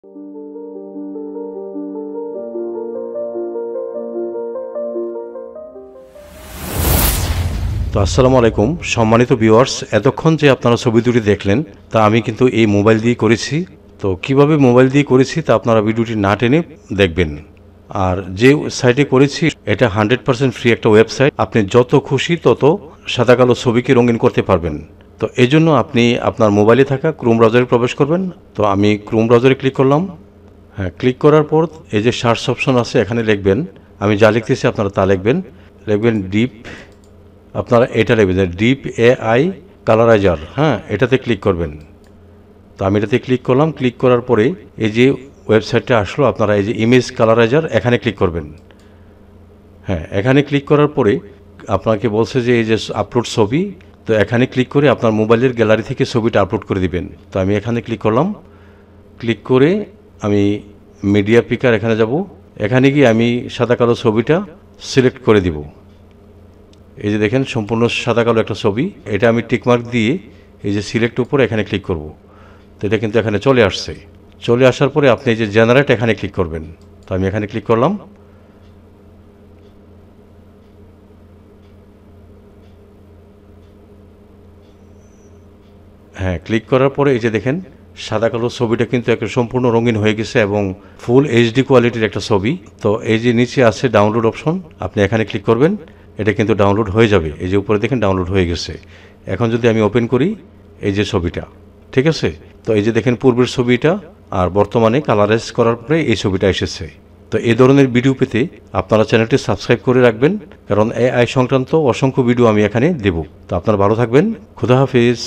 তো আসসালামু আলাইকুম সম্মানিত ভিউয়ার্স, এতক্ষণ যে আপনারা ছবি দুটি দেখলেন তা আমি কিন্তু এই মোবাইল দিয়ে করেছি। তো কিভাবে মোবাইল দিয়ে করেছি তা আপনারা ভিডিওটি না টেনে দেখবেন। আর যে সাইটে করেছি এটা 100% ফ্রি একটা ওয়েবসাইট। আপনি যত খুশি তত সাদা কালো ছবিকে রঙিন করতে পারবেন। তো এই জন্য আপনি আপনার মোবাইলে থাকা ক্রোম ব্রাউজারে প্রবেশ করবেন। তো আমি ক্রোম ব্রাউজারে ক্লিক করলাম। হ্যাঁ, ক্লিক করার পর এই যে সার্চ অপশন আছে এখানে লিখবেন, আমি যা লিখতেছি আপনারা তা লিখবেন ডিপ, আপনারা এটা লিখবেন ডিপ এআই কালারাইজার। হ্যাঁ, এটাতে ক্লিক করবেন। তো আমি এটাতে ক্লিক করলাম। ক্লিক করার পরে এই যে ওয়েবসাইটটা আসলো, আপনারা এই যে ইমেজ কালারাইজার এখানে ক্লিক করবেন। হ্যাঁ, এখানে ক্লিক করার পরে আপনাকে বলছে যে এই যে আপলোড ছবি, তো এখানে ক্লিক করে আপনার মোবাইলের গ্যালারি থেকে ছবিটা আপলোড করে দিবেন। তো আমি এখানে ক্লিক করলাম। ক্লিক করে আমি মিডিয়া পিকার এখানে যাব। এখানে গিয়ে আমি সাদা কালো ছবিটা সিলেক্ট করে দিব। এই যে দেখেন সম্পূর্ণ সাদা কালো একটা ছবি, এটা আমি টিকমার্ক দিয়ে এই যে সিলেক্ট উপরে এখানে ক্লিক করব। তো এটা কিন্তু এখানে চলে আসছে। চলে আসার পরে আপনি এই যে জেনারেট এখানে ক্লিক করবেন। তো আমি এখানে ক্লিক করলাম। হ্যাঁ, ক্লিক করার পরে এই যে দেখেন সাদা কালো ছবিটা কিন্তু একটা সম্পূর্ণ রঙিন হয়ে গেছে এবং ফুল এইচডি কোয়ালিটির একটা ছবি। তো এই যে নিচে আছে ডাউনলোড অপশন, আপনি এখানে ক্লিক করবেন। এটা কিন্তু ডাউনলোড হয়ে যাবে। এই যে উপরে দেখেন ডাউনলোড হয়ে গেছে। এখন যদি আমি ওপেন করি এই যে ছবিটা, ঠিক আছে। তো এই যে দেখেন পূর্বের ছবিটা আর বর্তমানে কালারাইজ করার পরে এই ছবিটা এসেছে। তো এই ধরনের ভিডিও পেতে আপনারা চ্যানেলটি সাবস্ক্রাইব করে রাখবেন, কারণ এআই সংক্রান্ত অসংখ্য ভিডিও আমি এখানে দেব। তো আপনারা ভালো থাকবেন। খোদা হাফেজ।